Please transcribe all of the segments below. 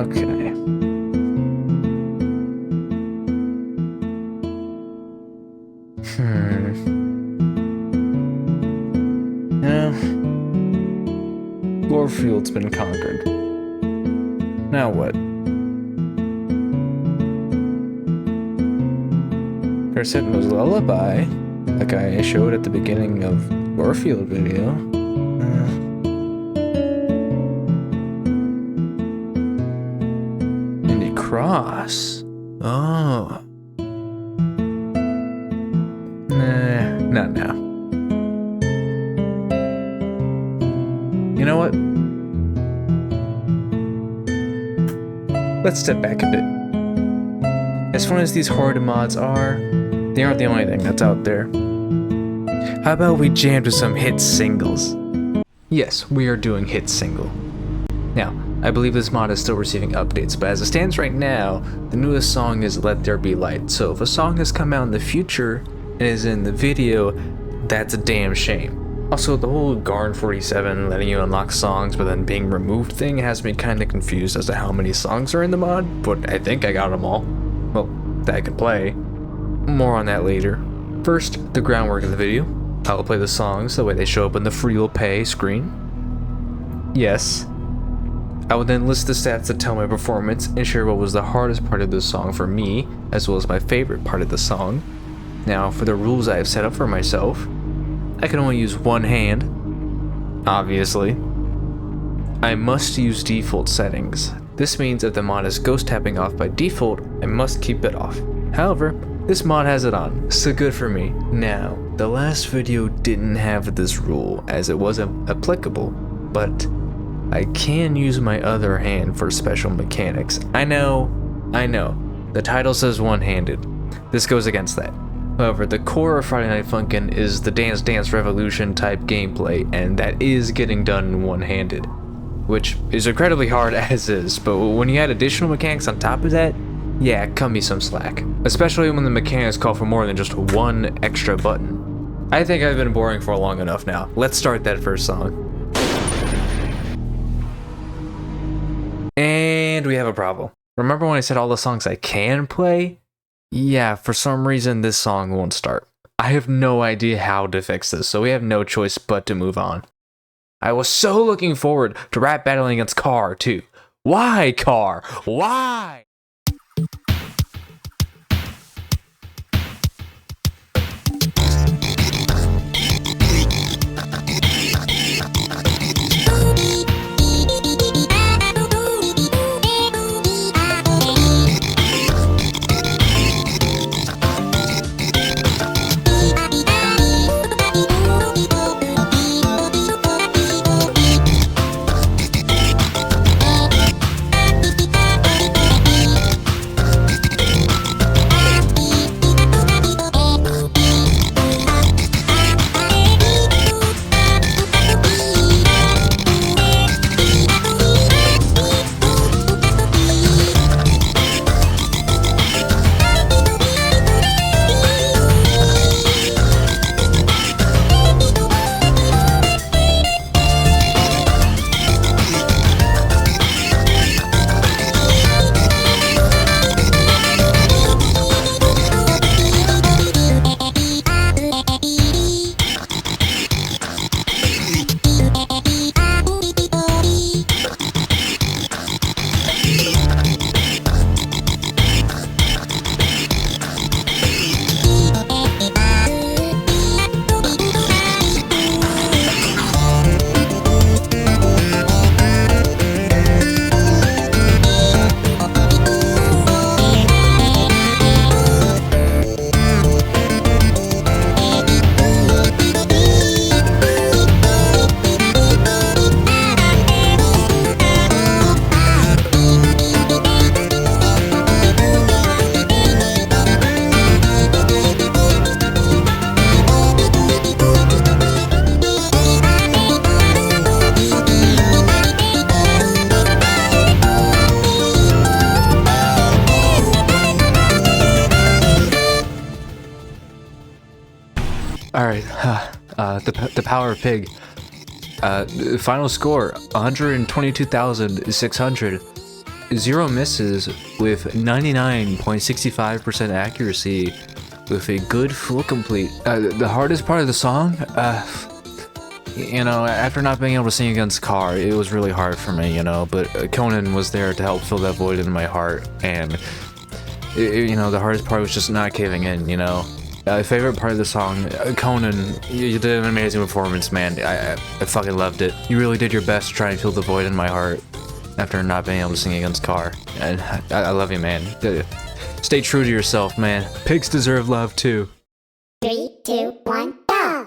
Okay. Yeah. Warfield's been conquered. Now what? Persephon's Lullaby, like I showed at the beginning of Warfield video. Indie Cross. Oh. Nah, not now. You know what? Let's step back a bit. As fun as these hard mods are, they aren't the only thing that's out there. How about we jam to some hit singles? Yes, we are doing hit single. Now, I believe this mod is still receiving updates, but as it stands right now, the newest song is Let There Be Light. So if a song has come out in the future and is in the video, that's a damn shame. Also, the whole Garn 47 letting you unlock songs but then being removed thing has me kinda confused as to how many songs are in the mod, but I think I got them all. Well, that I can play. More on that later. First, the groundwork of the video. I will play the songs the way they show up on the free will pay screen. Yes. I will then list the stats that tell my performance and share what was the hardest part of the song for me, as well as my favorite part of the song. Now, for the rules I have set up for myself, I can only use one hand, obviously. I must use default settings. This means if the mod is ghost tapping off by default, I must keep it off. However, this mod has it on, so good for me. Now, the last video didn't have this rule as it wasn't applicable, but I can use my other hand for special mechanics. I know, the title says one-handed. This goes against that. However, the core of Friday Night Funkin' is the Dance Dance Revolution type gameplay, and that is getting done one-handed, which is incredibly hard as is, but when you add additional mechanics on top of that, yeah, cut me some slack. Especially when the mechanics call for more than just one extra button. I think I've been boring for long enough now. Let's start that first song. And we have a problem. Remember when I said all the songs I can play? Yeah, for some reason this song won't start. I have no idea how to fix this, so we have no choice but to move on. I was so looking forward to rap battling against Car too. Why, Car? Why? Alright, the Power Pig. Final score, 122,600. 0 misses with 99.65% accuracy with a good full complete. The hardest part of the song, you know, after not being able to sing against Car, it was really hard for me, you know, but Conan was there to help fill that void in my heart, and, you know, the hardest part was just not caving in, you know. Favorite part of the song, Conan, you did an amazing performance, man. I fucking loved it. You really did your best to try and fill the void in my heart after not being able to sing against Car, and I love you, man. Stay true to yourself, man. Pigs deserve love, too. 3, 2, 1, go!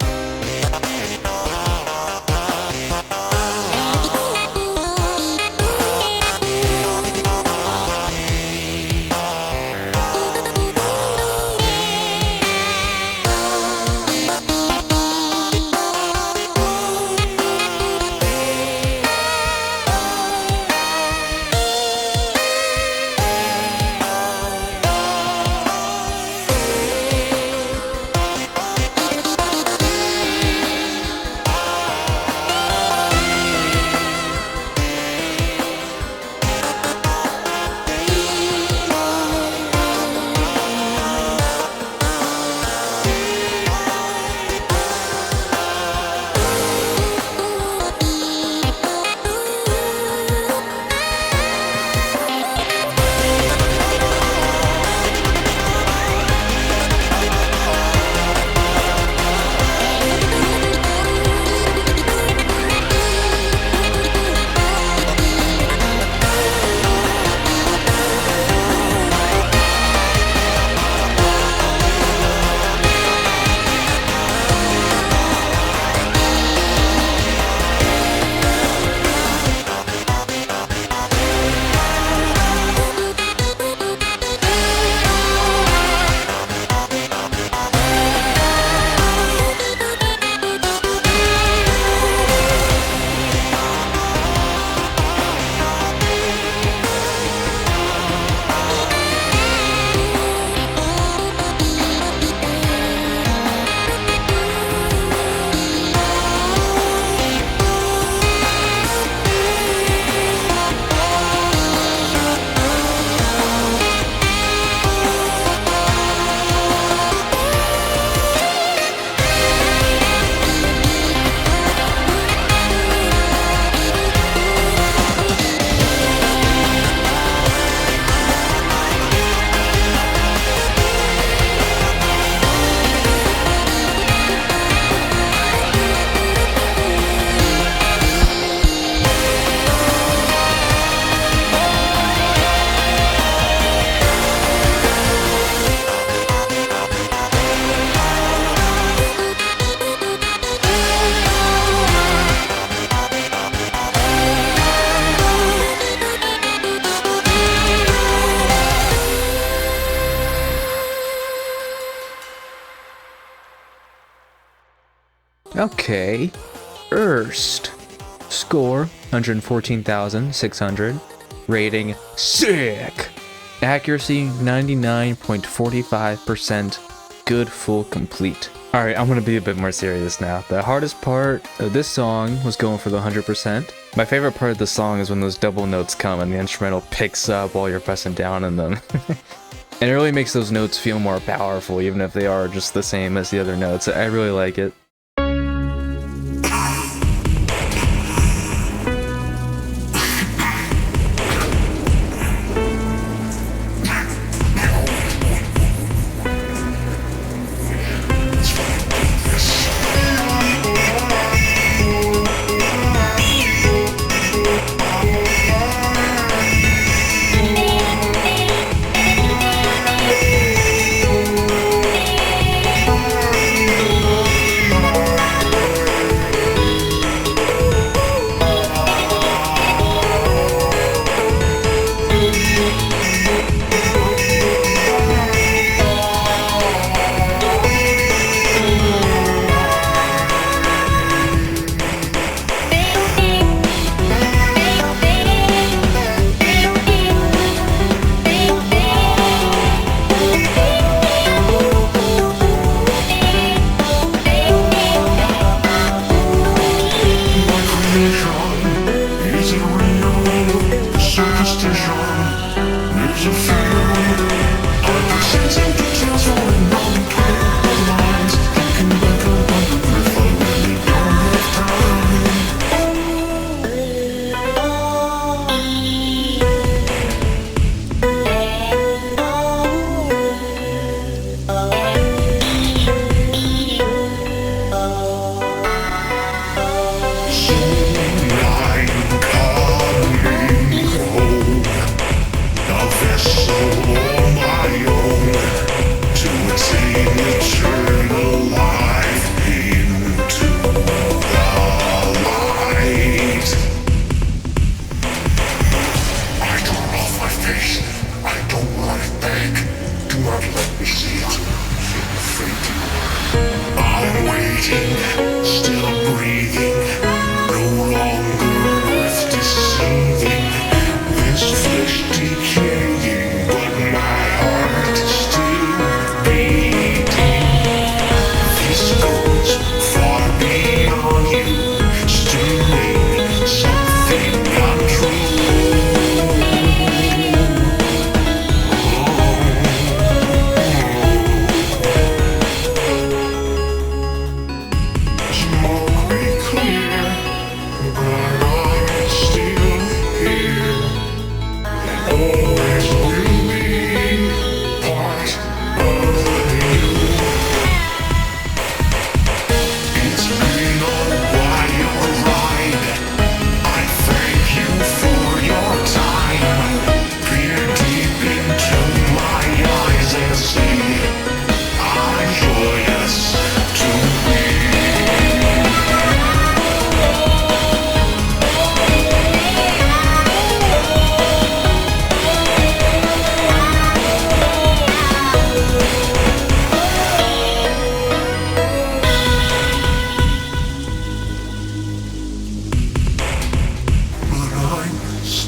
Okay. Ursed. Score 114,600. Rating sick. Accuracy 99.45%. Good full complete. Alright, I'm gonna be a bit more serious now. The hardest part of this song was going for the 100%. My favorite part of the song is when those double notes come and the instrumental picks up while you're pressing down on them. And it really makes those notes feel more powerful, even if they are just the same as the other notes. I really like it.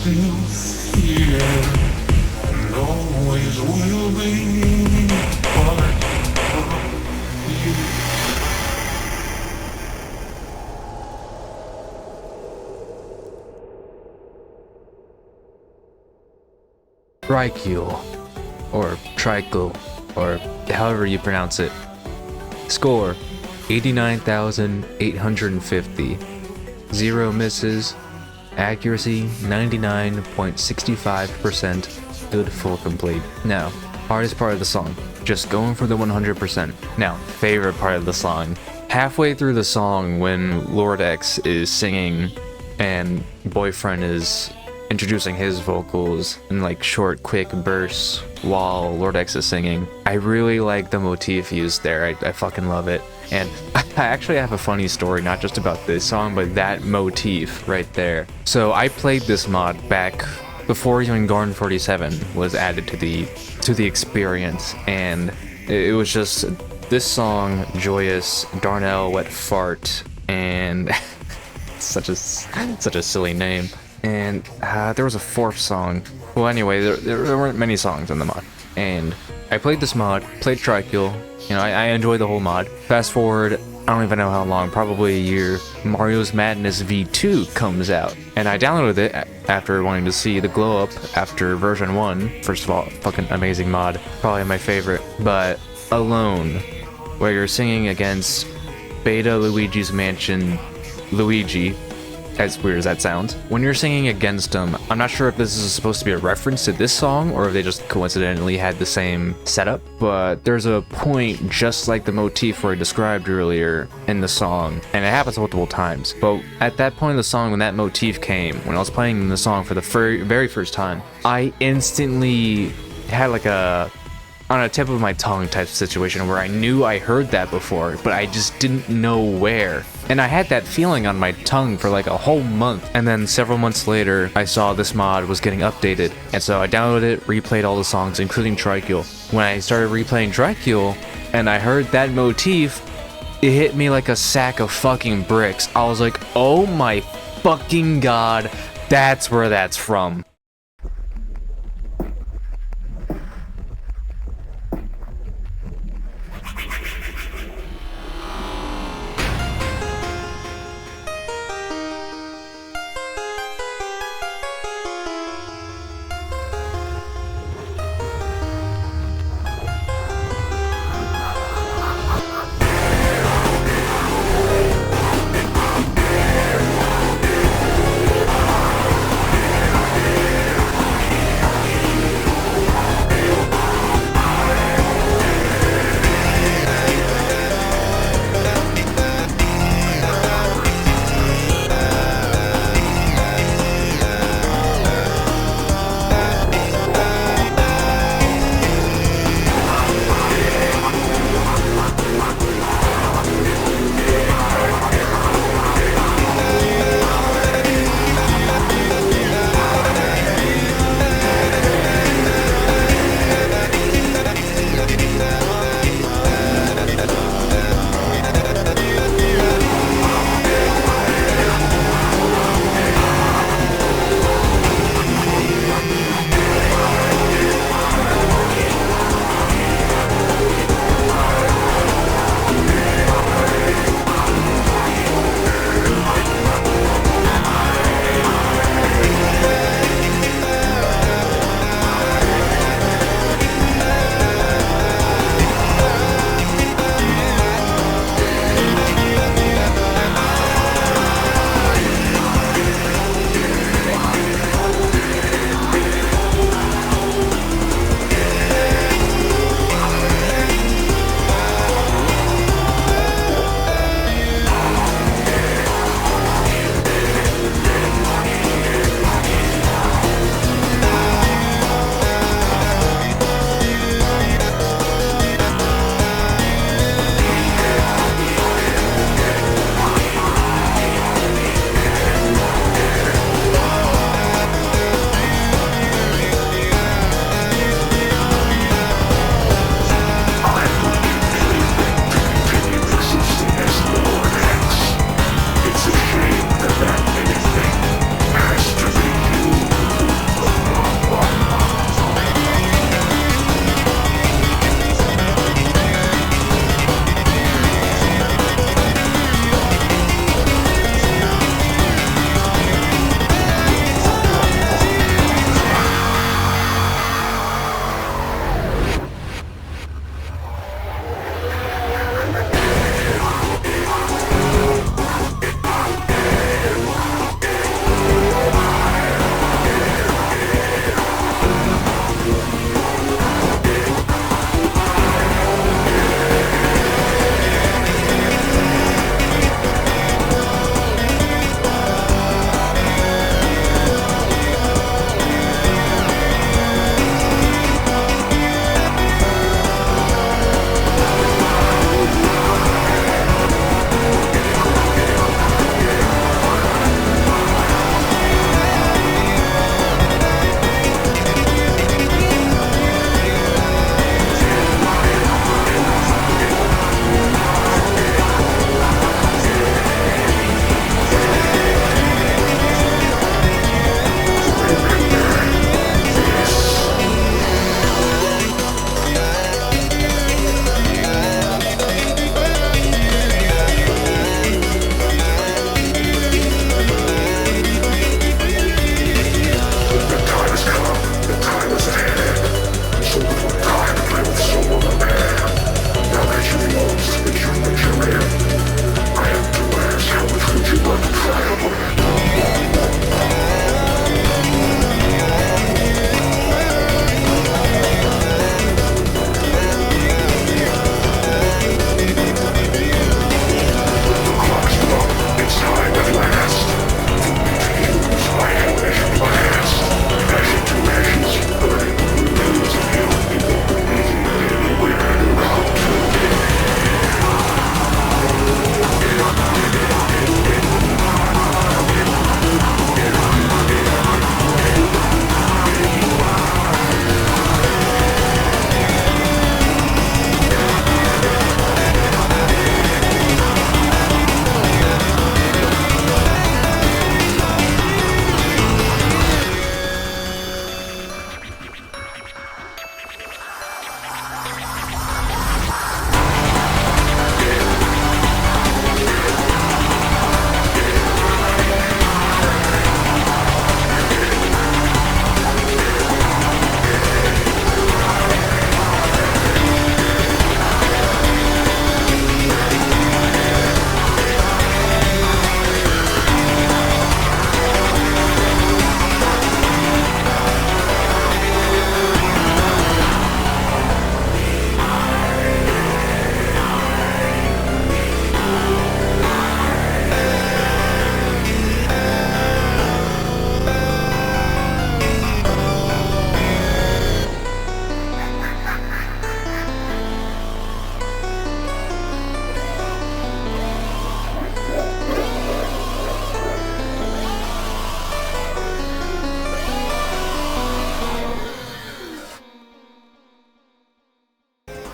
still here and always will be part of you. Trichael, or Trichael, or however you pronounce it. Score 89,850. 0 misses. Accuracy 99.65%. Good full complete. Now, hardest part of the song. Just going for the 100%. Now, favorite part of the song. Halfway through the song, when Lord X is singing and Boyfriend is introducing his vocals in like short, quick bursts while Lord X is singing, I really like the motif used there. I fucking love it. And I actually have a funny story, not just about this song, but that motif right there. So I played this mod back before even Garden 47 was added to the experience, and it was just this song, Joyous, Darnell Wet Fart, and such a silly name. And there was a fourth song. Well, anyway, there weren't many songs in the mod. And I played this mod, played Trichael. You know, I enjoyed the whole mod. Fast forward, I don't even know how long, probably a year, Mario's Madness V2 comes out. And I downloaded it after wanting to see the glow up after version 1. First of all, fucking amazing mod. Probably my favorite. But Alone, where you're singing against Beta Luigi's Mansion Luigi, as weird as that sounds. When you're singing against him, I'm not sure if this is supposed to be a reference to this song or if they just coincidentally had the same setup, but there's a point just like the motif where I described earlier in the song, and it happens multiple times. But at that point in the song, when that motif came, when I was playing the song for the very first time, I instantly had like a on a tip of my tongue type situation where I knew I heard that before, but I just didn't know where. And I had that feeling on my tongue for like a whole month. And then several months later, I saw this mod was getting updated. And so I downloaded it, replayed all the songs, including Trichael. When I started replaying Trichael, and I heard that motif, it hit me like a sack of fucking bricks. I was like, oh my fucking god, that's where that's from.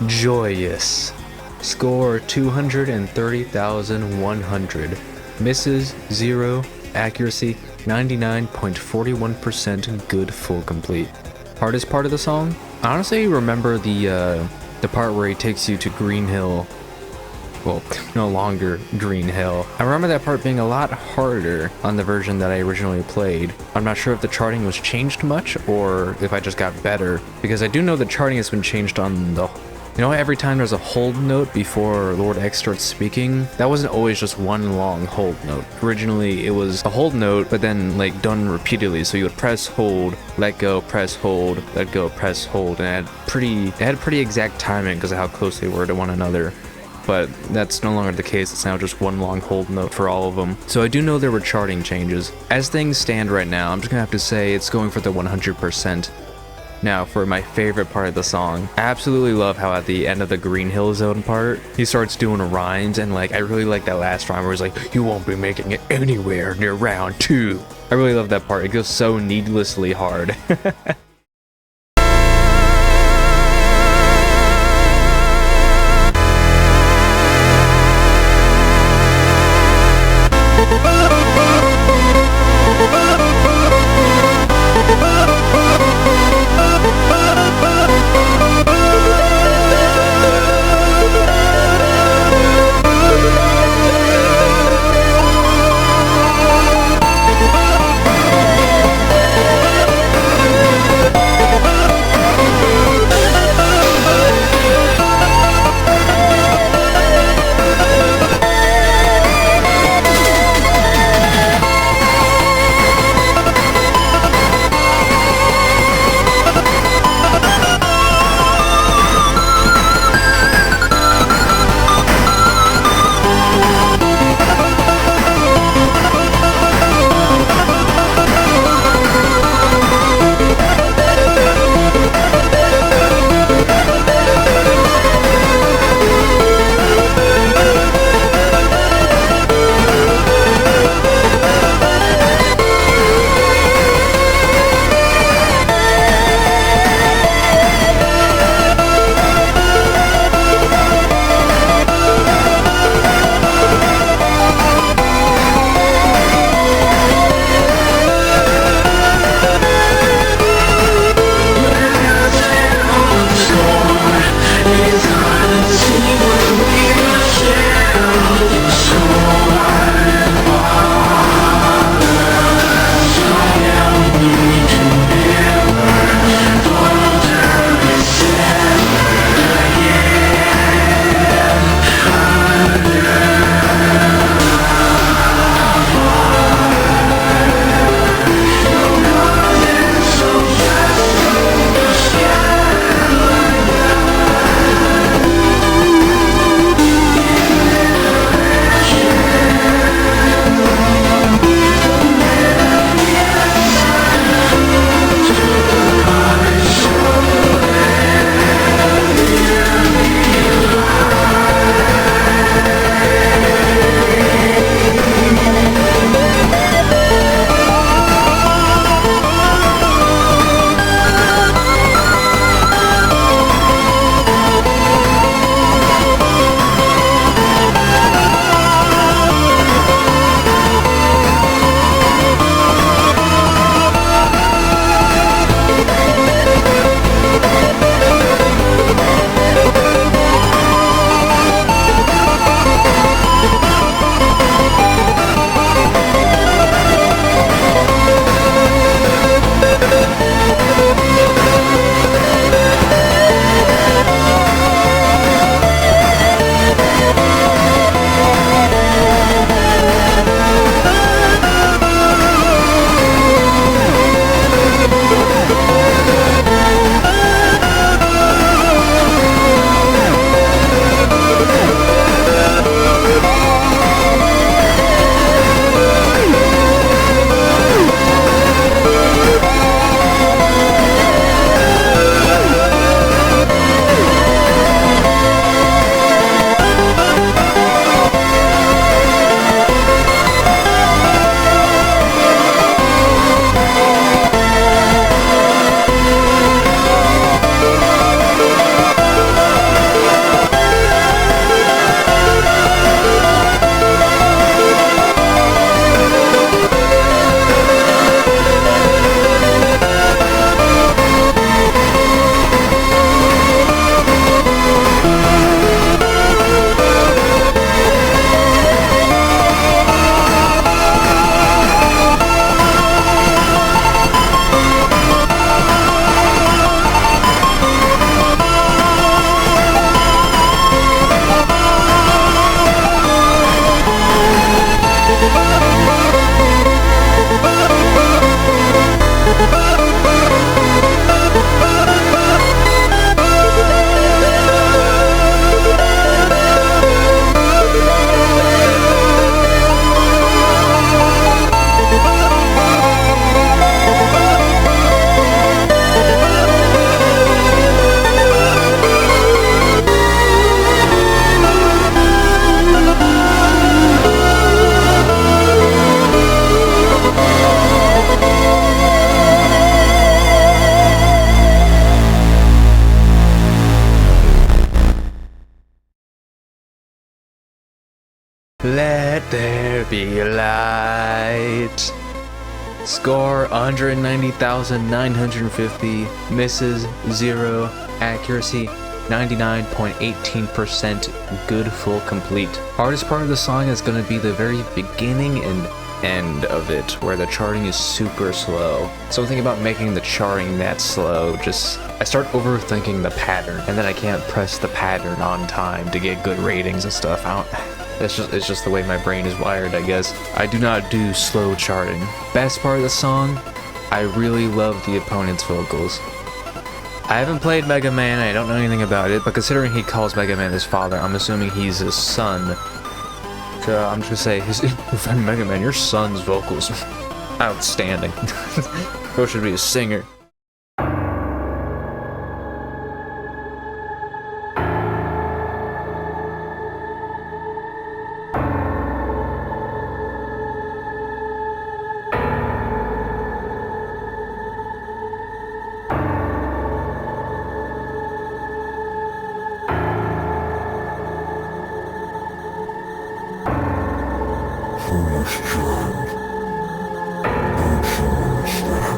Joyous. Score 230,100. Misses 0. Accuracy 99.41%. Good full complete. Hardest part of the song? I honestly remember the part where he takes you to Green Hill. Well, no longer Green Hill. I remember that part being a lot harder on the version that I originally played. I'm not sure if the charting was changed much or if I just got better, because I do know the charting has been changed on the... You know, every time there's a hold note before Lord X starts speaking, that wasn't always just one long hold note. Originally, it was a hold note, but then like done repeatedly. So you would press hold, let go, press hold, let go, press hold, and it had pretty exact timing because of how close they were to one another. But that's no longer the case. It's now just one long hold note for all of them. So I do know there were charting changes. As things stand right now, I'm just gonna have to say it's going for the 100%. Now, for my favorite part of the song, I absolutely love how at the end of the Green Hill Zone part, he starts doing rhymes, and like I really like that last rhyme where he's like, "You won't be making it anywhere near round 2." I really love that part. It goes so needlessly hard. be light. Score 190,950. Misses 0. Accuracy 99.18%. Good full complete. Hardest part of the song is going to be the very beginning and end of it, where the charting is super slow. Something about making the charting that slow, I start overthinking the pattern, and then I can't press the pattern on time to get good ratings and stuff. It's just the way my brain is wired, I guess. I do not do slow charting. Best part of the song, I really love the opponent's vocals. I haven't played Mega Man, I don't know anything about it, but considering he calls Mega Man his father, I'm assuming he's his son. So I'm just gonna say, Mega Man, your son's vocals, outstanding. Bro should be a singer. Foolish child, don't you understand?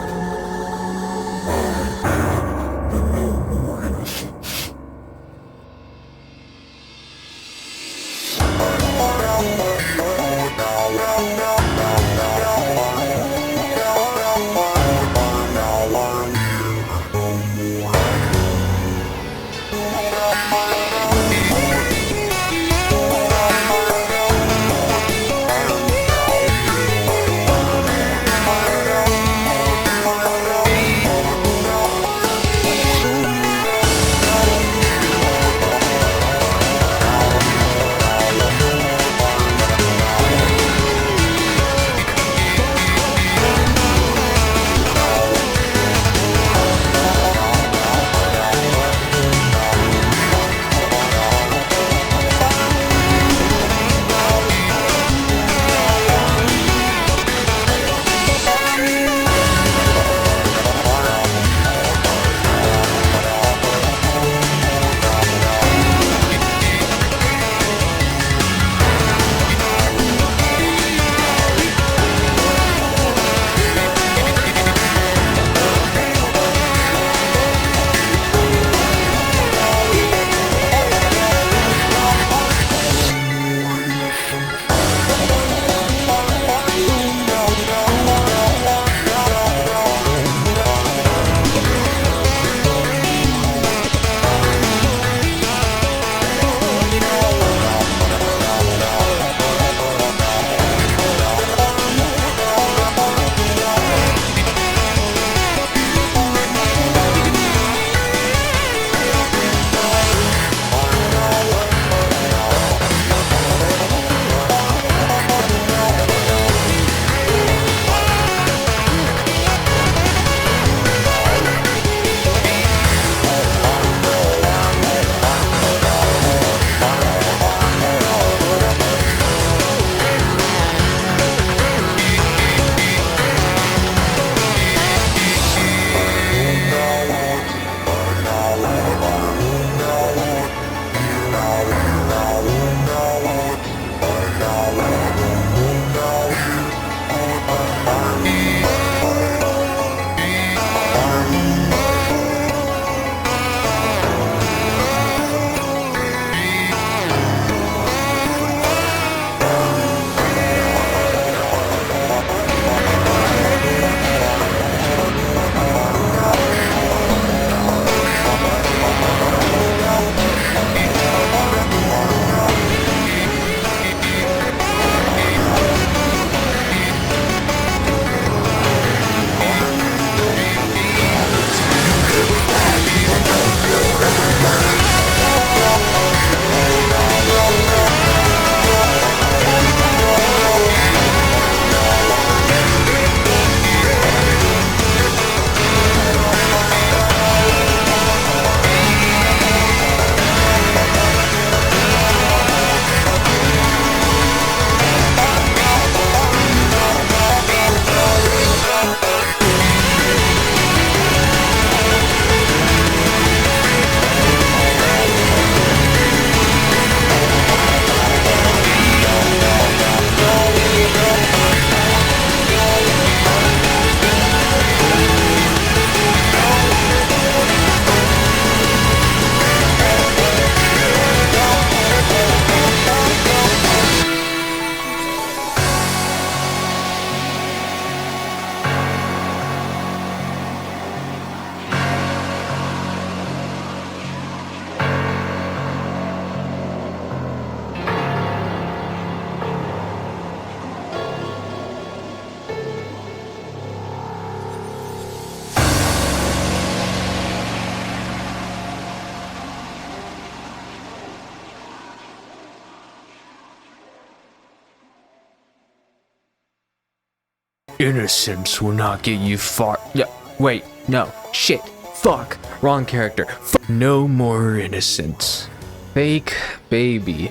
Innocence will not get you far. Yeah, wait, no, shit, fuck, wrong character. No more innocence. Fake baby.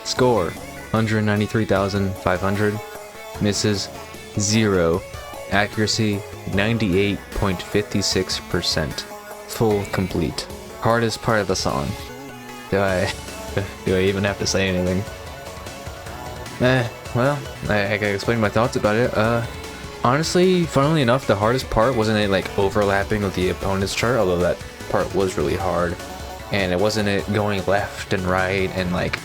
Score 193,500. Misses 0. Accuracy 98.56%. Full complete. Hardest part of the song. Do I even have to say anything? Well, I can explain my thoughts about it. Honestly, funnily enough, the hardest part wasn't it like overlapping with the opponent's chart, although that part was really hard. And it wasn't it going left and right and like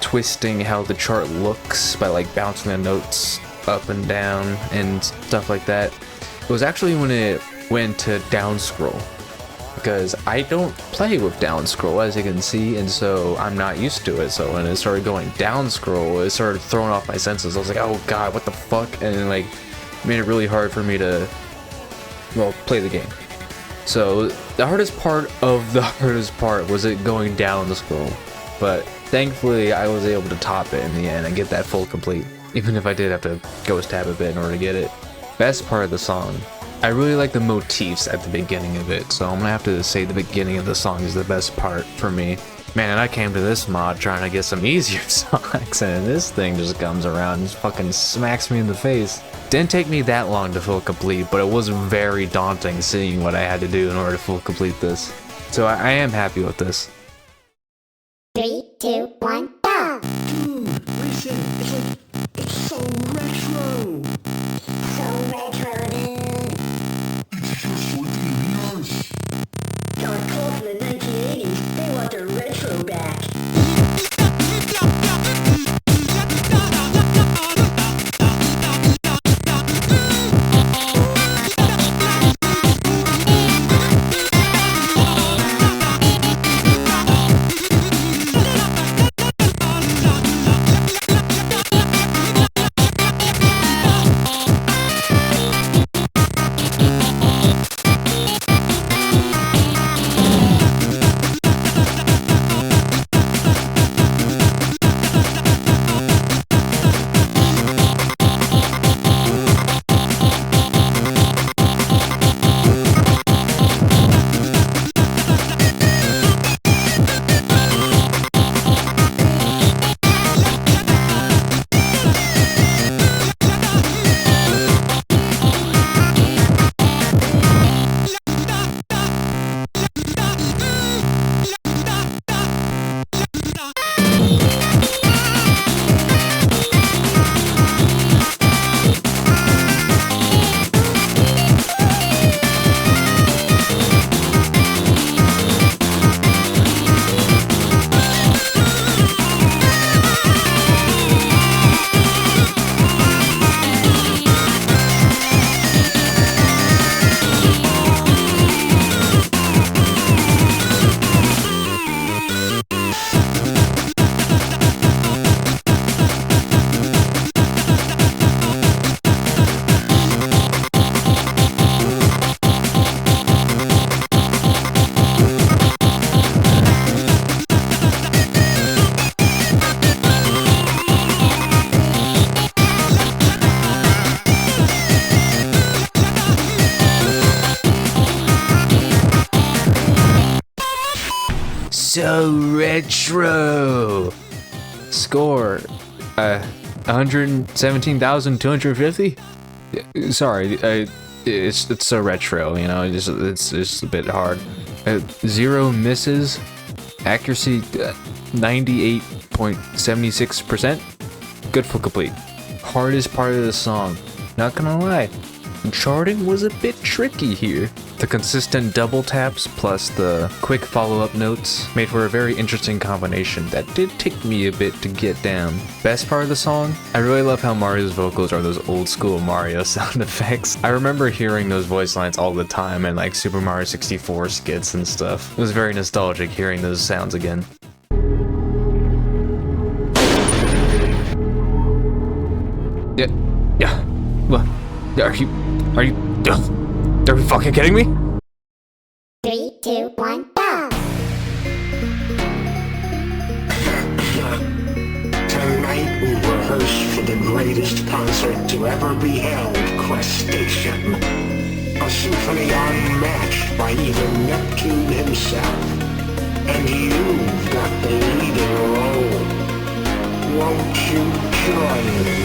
twisting how the chart looks by like bouncing the notes up and down and stuff like that. It was actually when it went to down scroll, because I don't play with down scroll, as you can see, and so I'm not used to it. So when it started going down scroll, it started throwing off my senses. I was like, oh god, what the fuck? And it like made it really hard for me to, well, play the game. So the hardest part of the hardest part was it going down the scroll, but thankfully I was able to top it in the end and get that full complete, even if I did have to ghost tab a bit in order to get it. Best part of the song, I really like the motifs at the beginning of it, so I'm gonna have to say the beginning of the song is the best part for me. Man, I came to this mod trying to get some easier songs, and this thing just comes around and just fucking smacks me in the face. Didn't take me that long to full complete, but it was very daunting seeing what I had to do in order to full complete this. So I am happy with this. 3, 2, 1, go! Dude, listen, it's so retro! So retro, dude. It's just like the years. Dark Cold from the 1980s, they want their retro back. SoRetro. Score 117,250. Sorry, it's SoRetro. You know, it's just a bit hard. 0 misses. Accuracy 98.76%. Good for complete. Hardest part of the song. Not gonna lie, charting was a bit tricky here. The consistent double taps plus the quick follow-up notes made for a very interesting combination that did take me a bit to get down. Best part of the song? I really love how Mario's vocals are those old school Mario sound effects. I remember hearing those voice lines all the time in like Super Mario 64 skits and stuff. It was very nostalgic hearing those sounds again. Yeah. What? Are you fucking kidding me? 3, 2, 1, go! Tonight we rehearse for the greatest concert to ever be held, Crustacean. A symphony unmatched by even Neptune himself. And you've got the leading role. Won't you join me?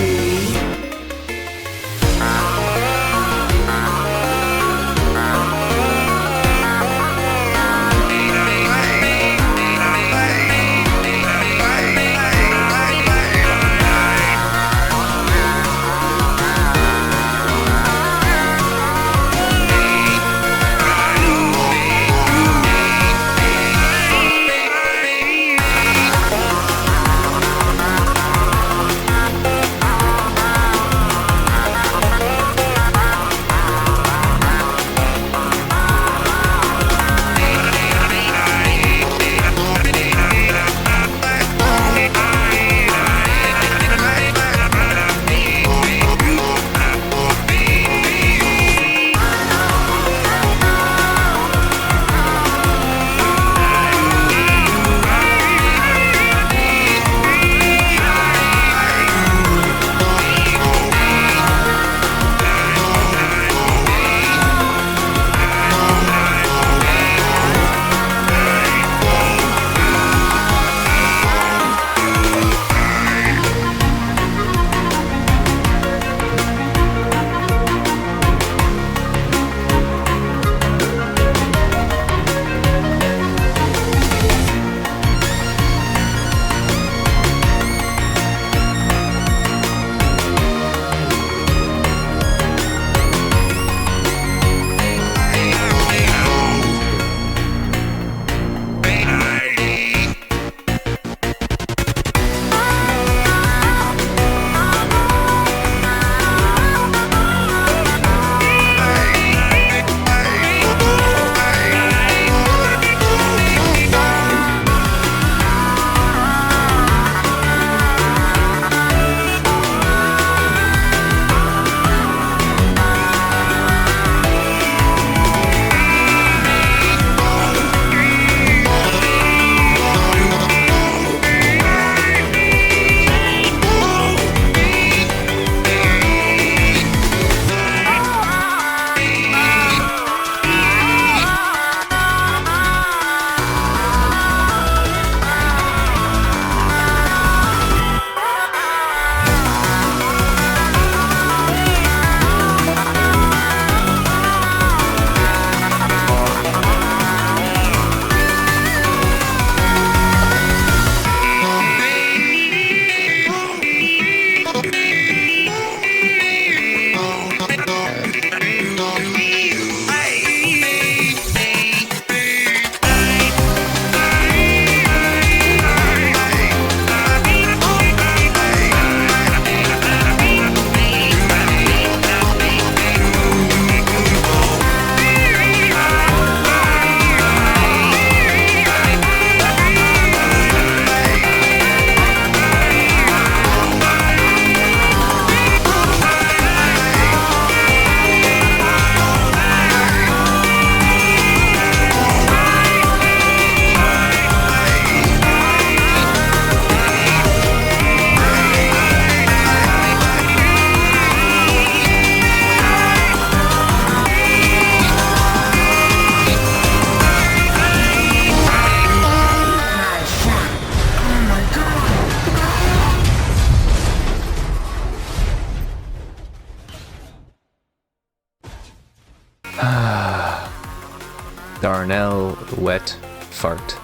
Darnell Wet Fart.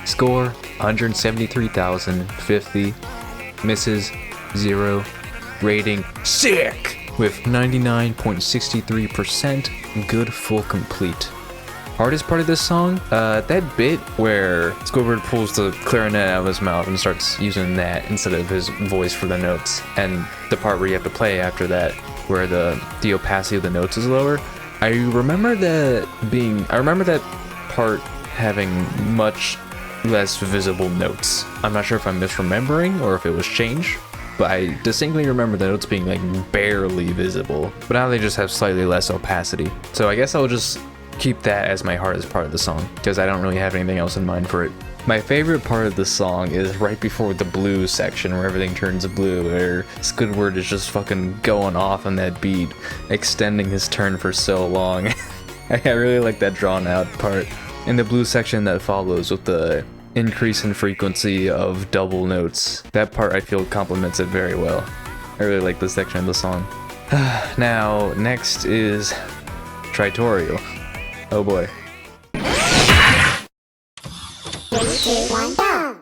Score 173,050. Misses 0. Rating sick with 99.63% good full complete. Hardest part of this song, that bit where Squidward pulls the clarinet out of his mouth and starts using that instead of his voice for the notes, and the part where you have to play after that where the opacity of the notes is lower. I remember that part having much less visible notes. I'm not sure if I'm misremembering or if it was changed, but I distinctly remember the notes being like barely visible. But now they just have slightly less opacity. So I guess I'll just keep that as my hardest part of the song, because I don't really have anything else in mind for it. My favorite part of the song is right before the blue section where everything turns blue, where Squidward is just fucking going off on that beat, extending his turn for so long. I really like that drawn out part. And the blue section that follows with the increase in frequency of double notes, that part I feel complements it very well. I really like this section of the song. Now, next is Tritorial. Oh boy. 3, 2, 1, go!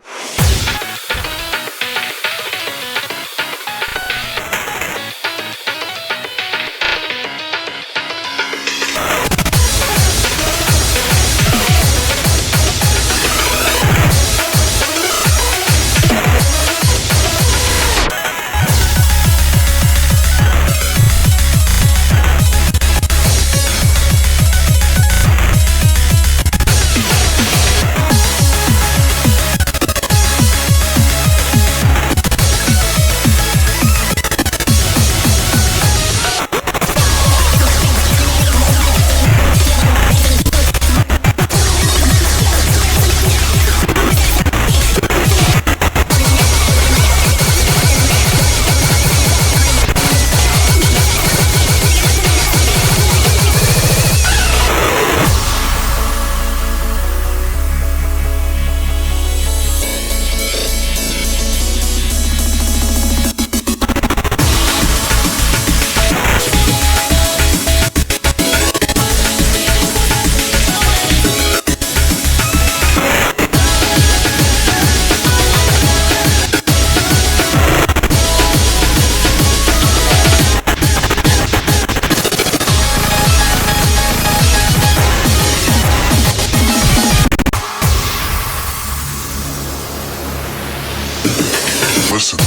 Listen.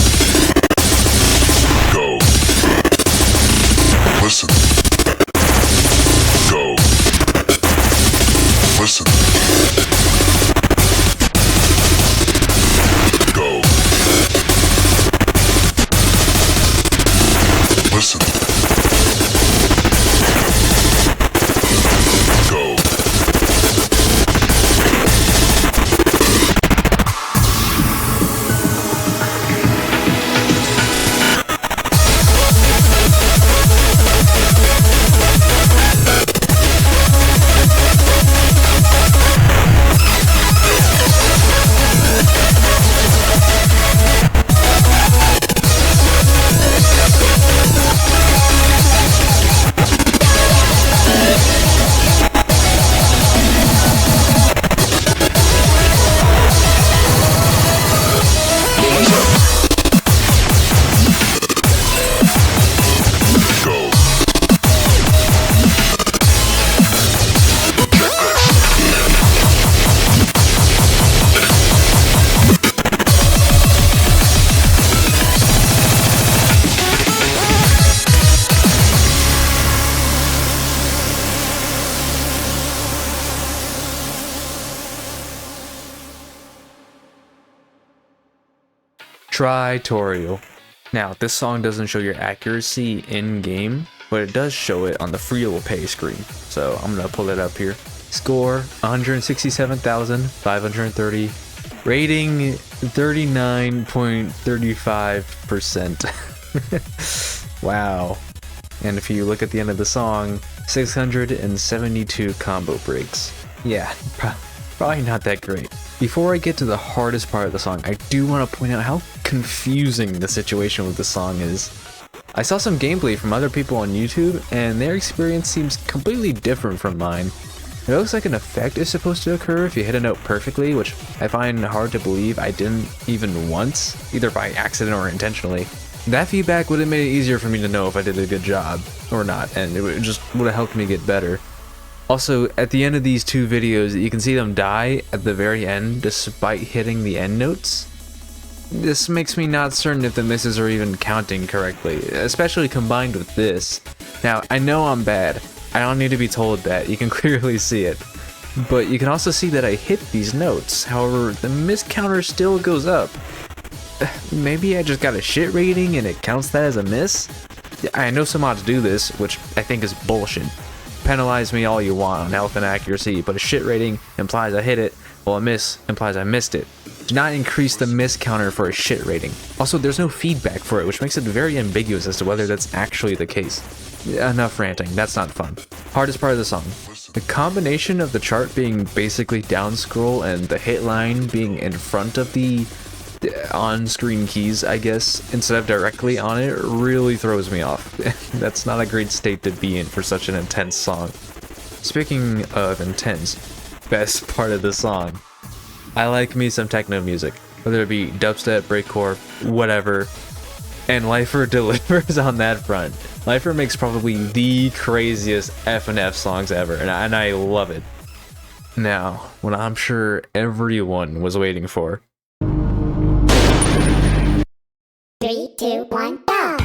Go. Listen. Go. Listen. Go. Listen. Go. Tritorial. Now, this song doesn't show your accuracy in-game, but it does show it on the free-to-pay screen. So I'm gonna pull it up here. Score 167,530. Rating 39.35%. Wow. And if you look at the end of the song, 672 combo breaks. Yeah, probably not that great. Before I get to the hardest part of the song, I do want to point out how confusing the situation with the song is. I saw some gameplay from other people on YouTube, and their experience seems completely different from mine. It looks like an effect is supposed to occur if you hit a note perfectly, which I find hard to believe I didn't even once, either by accident or intentionally. That feedback would have made it easier for me to know if I did a good job or not, and it just would have helped me get better. Also, at the end of these two videos, you can see them die at the very end despite hitting the end notes. This makes me not certain if the misses are even counting correctly, especially combined with this. Now, I know I'm bad. I don't need to be told that, you can clearly see it. But you can also see that I hit these notes, however, the miss counter still goes up. Maybe I just got a shit rating and it counts that as a miss? I know some mods do this, which I think is bullshit. Penalize me all you want on health and accuracy, but a shit rating implies I hit it, while a miss implies I missed it. Do not increase the miss counter for a shit rating. Also, there's no feedback for it, which makes it very ambiguous as to whether that's actually the case. Enough ranting, that's not fun. Hardest part of the song. The combination of the chart being basically down scroll and the hit line being in front of the on-screen keys, I guess, instead of directly on it, really throws me off. That's not a great state to be in for such an intense song. Speaking of intense, best part of the song. I like me some techno music, whether it be dubstep, breakcore, whatever, and Lifer delivers on that front. Lifer makes probably the craziest F&F songs ever, and I love it. Now, what I'm sure everyone was waiting for. 3, 2, 1, go!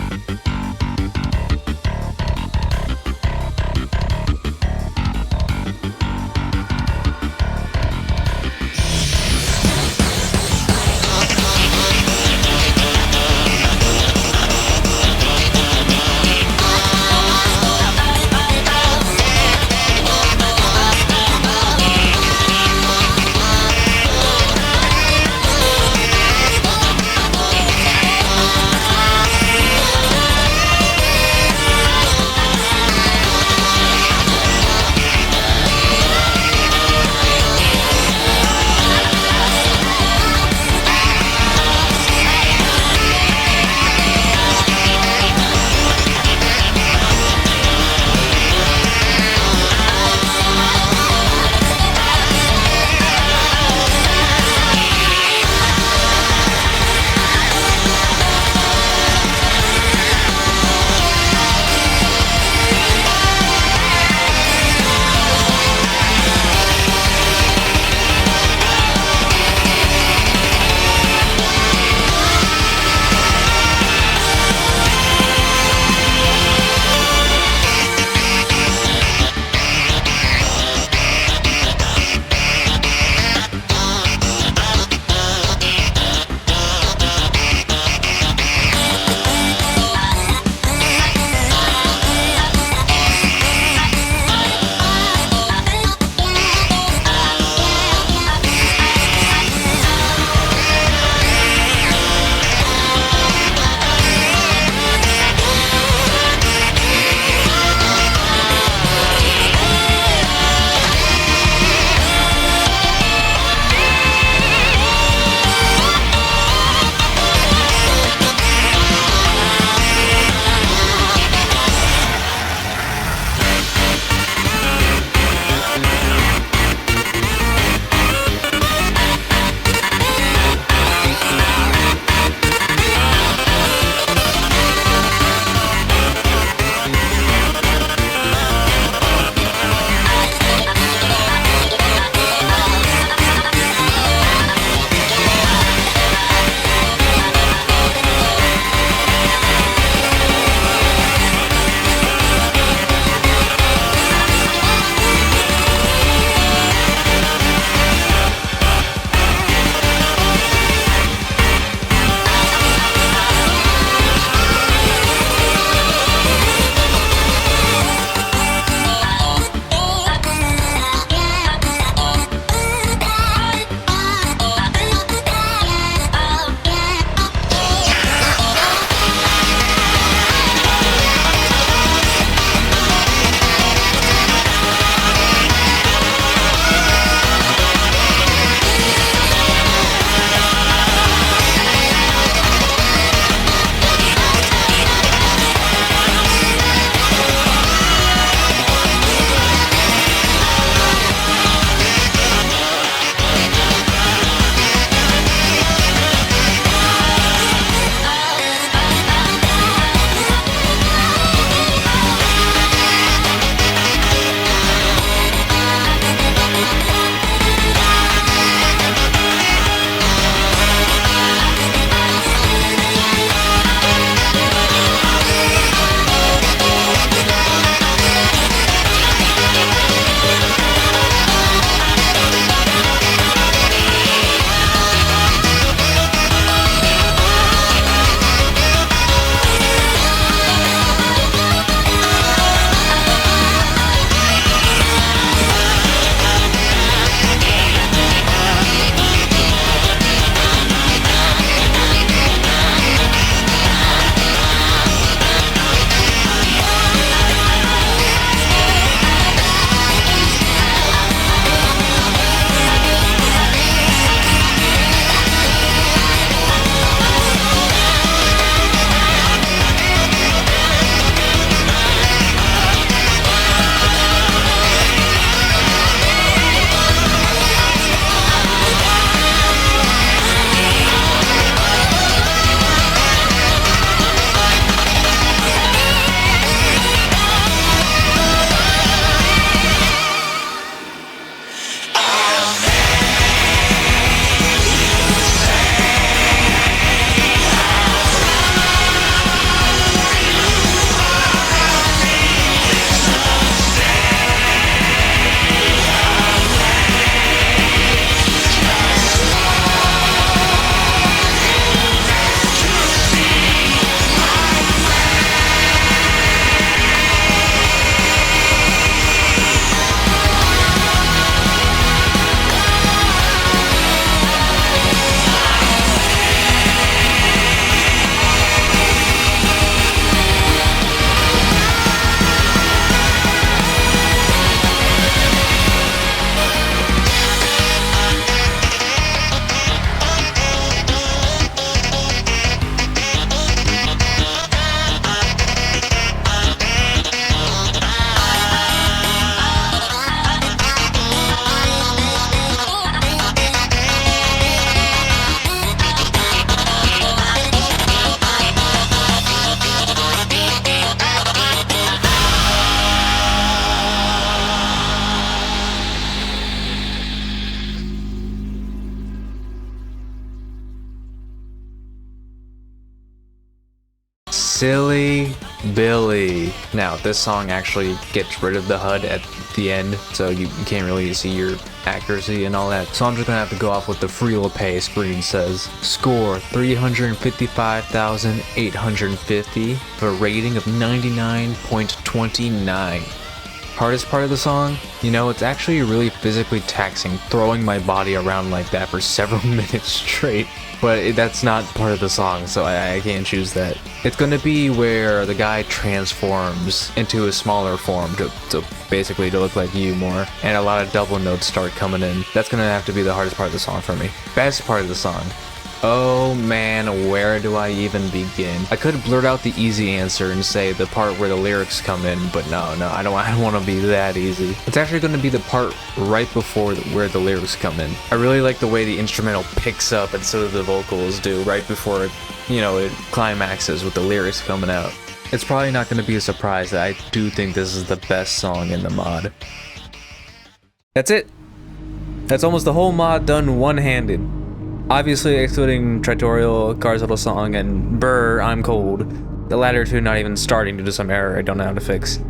Silly Billy. Now, this song actually gets rid of the HUD at the end, so you can't really see your accuracy and all that. So I'm just gonna have to go off what the Free Pay screen says. Score 355,850 for a rating of 99.29. Hardest part of the song? You know, it's actually really physically taxing throwing my body around like that for several minutes straight. But that's not part of the song, so I can't choose that. It's gonna be where the guy transforms into a smaller form to basically to look like you more, and a lot of double notes start coming in. That's gonna have to be the hardest part of the song for me. Best part of the song. Oh man, where do I even begin? I could blurt out the easy answer and say the part where the lyrics come in, but no, I don't want to be that easy. It's actually going to be the part right before where the lyrics come in. I really like the way the instrumental picks up and so do the vocals do right before it, it climaxes with the lyrics coming out. It's probably not going to be a surprise that I do think this is the best song in the mod. That's it. That's almost the whole mod done one-handed. Obviously excluding Tritorial, Car's Little Song, and BRR I'm Cold. The latter two not even starting due to some error I don't know how to fix.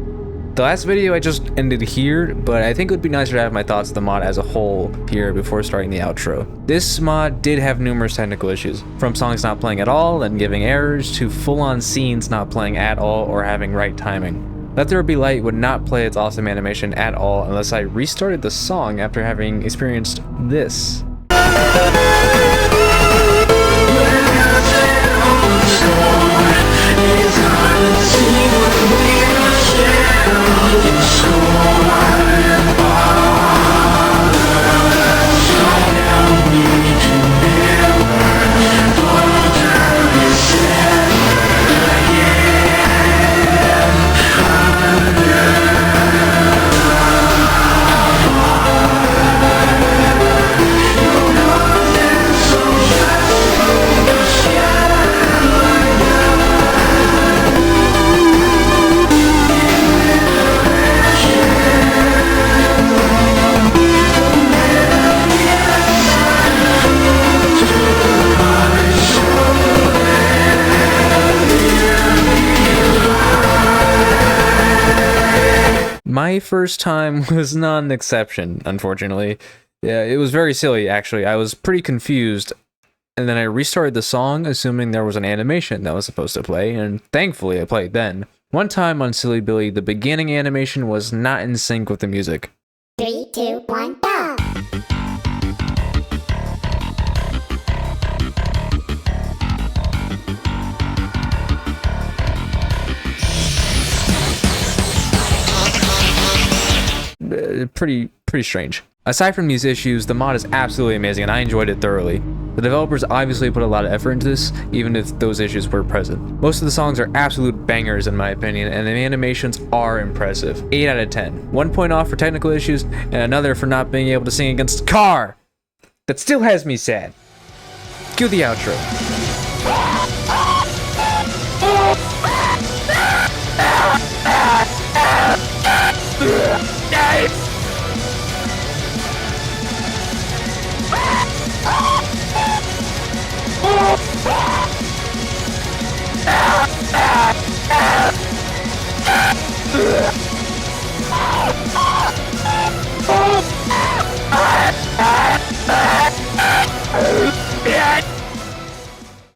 The last video I just ended here, but I think it would be nicer to have my thoughts of the mod as a whole here before starting the outro. This mod did have numerous technical issues, from songs not playing at all and giving errors, to full-on scenes not playing at all or having right timing. Let There Be Light would not play its awesome animation at all unless I restarted the song after having experienced this. My first time was not an exception, unfortunately. Yeah, it was very silly, actually. I was pretty confused, and then I restarted the song, assuming there was an animation that was supposed to play, and thankfully I played then. One time on Silly Billy, the beginning animation was not in sync with the music. 3, 2, 1, go! Pretty strange. Aside from these issues, the mod is absolutely amazing and I enjoyed it thoroughly. The developers obviously put a lot of effort into this, even if those issues were present. Most of the songs are absolute bangers in my opinion, and the animations are impressive. 8 out of 10. 1 point off for technical issues, and another for not being able to sing against Car! That still has me sad. Cue the outro.